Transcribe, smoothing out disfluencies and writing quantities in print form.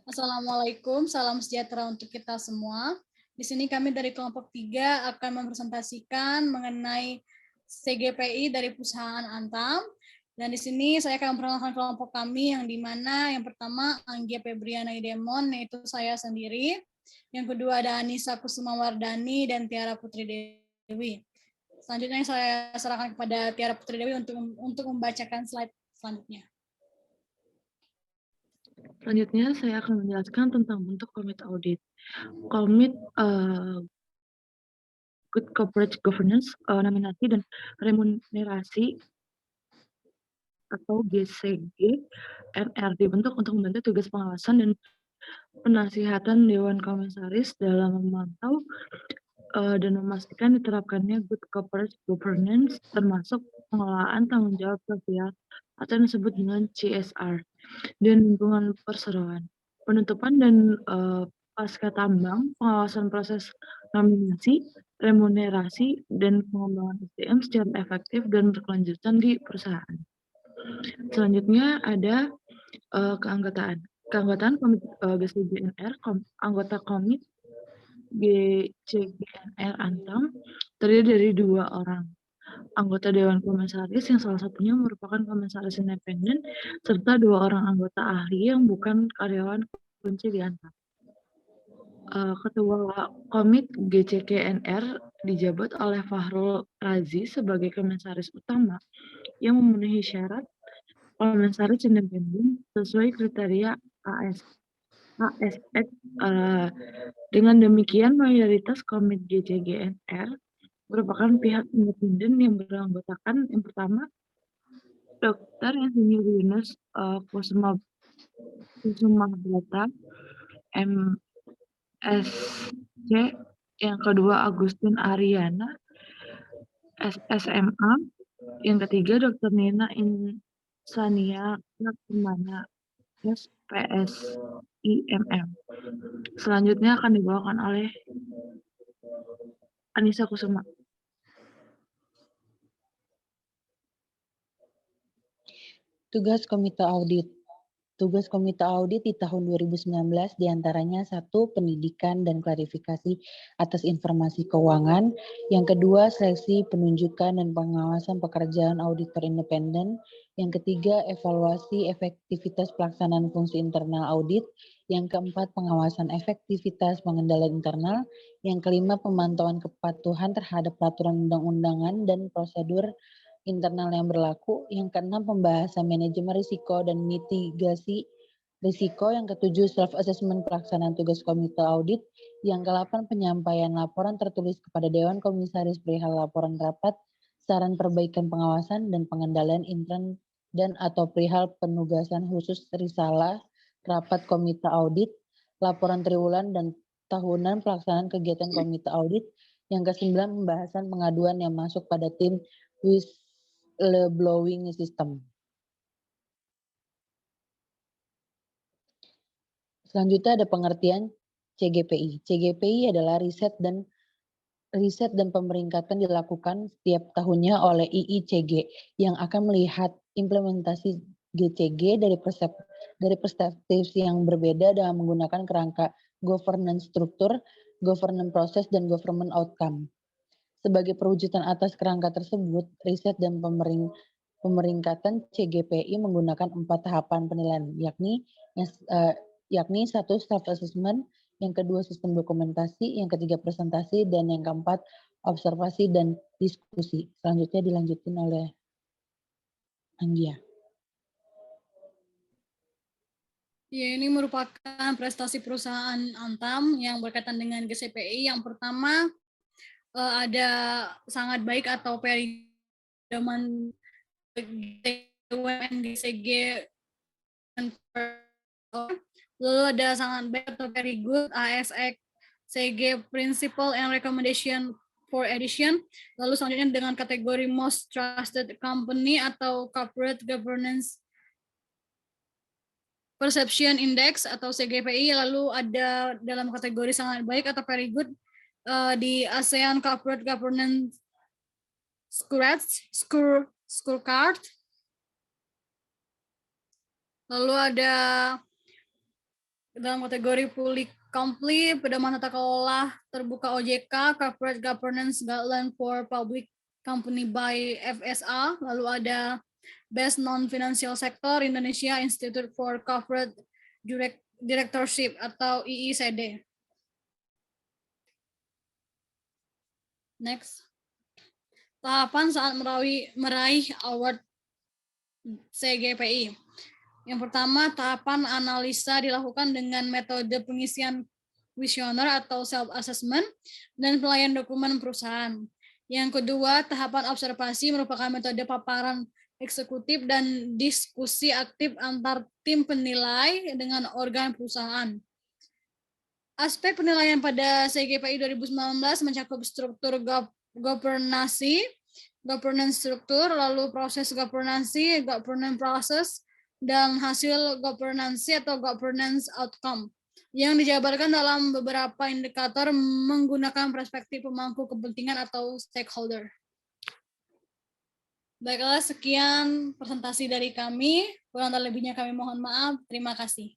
Assalamualaikum, salam sejahtera untuk kita semua. Di sini kami dari kelompok 3 akan mempresentasikan mengenai CGPI dari perusahaan Antam. Dan di sini saya akan memperkenalkan kelompok kami yang di mana yang pertama Anggia Febriana Idemon, yaitu saya sendiri. Yang kedua ada Anissa Kusumawardani dan Tiara Putri Dewi. Selanjutnya saya serahkan kepada Tiara Putri Dewi untuk membacakan slide selanjutnya. Selanjutnya saya akan menjelaskan tentang bentuk komite audit. Komite Good Corporate Governance, nominasi dan remunerasi atau GCG NR dibentuk untuk membantu tugas pengawasan dan penasihatan Dewan Komisaris dalam memantau dan memastikan diterapkannya Good Corporate Governance termasuk pengelolaan tanggung jawab sosial atau yang disebut dengan CSR dan lingkungan perseroan, penutupan dan pasca tambang, pengawasan proses nominasi, remunerasi, dan pengembangan SDM secara efektif dan berkelanjutan di perusahaan. Selanjutnya ada keanggotaan. Keanggotaan komite GCGNR, anggota komite GCGNR Antam terdiri dari 2 orang. Anggota Dewan Komisaris yang salah satunya merupakan komisaris independen, serta 2 orang anggota ahli yang bukan karyawan kunci di Antam. Ketua Komit GCGNR dijabat oleh Fahrul Razi sebagai komisaris utama yang memenuhi syarat komisaris independen sesuai kriteria ASN. Dengan demikian, mayoritas Komit GCGNR merupakan pihak independen yang beranggotakan yang pertama Dr. Insinyur Yunus Kusumabrata, MSc, yang kedua Agustin Ariana, SSMA, yang ketiga Dr. Nina Insania Laksamana, SPSIMM. Selanjutnya akan dibawakan oleh Anissa Kusuma. Tugas Komite Audit. Tugas Komite Audit di tahun 2019 diantaranya 1. Pendidikan dan klarifikasi atas informasi keuangan. Yang kedua, seleksi, penunjukan, dan pengawasan pekerjaan auditor independen. Yang ketiga, evaluasi efektivitas pelaksanaan fungsi internal audit. Yang keempat, pengawasan efektivitas pengendalian internal. Yang kelima, pemantauan kepatuhan terhadap peraturan undang-undangan dan prosedur internal yang berlaku. Yang keenam, pembahasan manajemen risiko dan mitigasi risiko. Yang ketujuh, self-assessment pelaksanaan tugas komite audit. Yang kedelapan, penyampaian laporan tertulis kepada Dewan Komisaris perihal laporan rapat, saran perbaikan pengawasan dan pengendalian intern dan atau perihal penugasan khusus risalah rapat komite audit, laporan triwulan dan tahunan pelaksanaan kegiatan komite audit. Yang kesembilan, pembahasan pengaduan yang masuk pada tim whistleblowing system. Selanjutnya ada pengertian CGPI. CGPI adalah riset dan pemeringkatan dilakukan setiap tahunnya oleh IICG yang akan melihat implementasi GCG dari perspektif yang berbeda dalam menggunakan kerangka governance struktur, governance proses, dan government outcome. Sebagai perwujudan atas kerangka tersebut, riset dan pemeringkatan CGPI menggunakan 4 tahapan penilaian, yakni 1. Self-assessment, yang kedua sistem dokumentasi, yang ketiga presentasi, dan yang keempat observasi dan diskusi. Selanjutnya dilanjutin oleh Anggia. Ya, ini merupakan prestasi perusahaan Antam yang berkaitan dengan GCPI. Yang pertama, ada sangat baik atau peridoman DCG, lalu ada sangat baik atau very good ASX CG Principle and Recommendation for Edition. Lalu selanjutnya dengan kategori Most Trusted Company atau Corporate Governance Perception Index atau CGPI. Lalu ada dalam kategori sangat baik atau very good di ASEAN Corporate Governance Scorecard. Lalu ada dalam kategori fully complete, pedoman tata kelola terbuka OJK, Corporate Governance Guideline for Public Company by FSA. Lalu ada Best Non-Financial Sector Indonesia Institute for Corporate Directorship atau IICD. Next. Tahapan saat meraih award CGPI. Yang pertama, tahapan analisa dilakukan dengan metode pengisian kuesioner atau self-assessment dan pelayan dokumen perusahaan. Yang kedua, tahapan observasi merupakan metode paparan eksekutif dan diskusi aktif antar tim penilai dengan organ perusahaan. Aspek penilaian pada CGPI 2019 mencakup struktur governance struktur, lalu proses governance process, dan hasil governance atau governance outcome yang dijabarkan dalam beberapa indikator menggunakan perspektif pemangku kepentingan atau stakeholder. Baiklah, sekian presentasi dari kami. Kurang lebihnya kami mohon maaf. Terima kasih.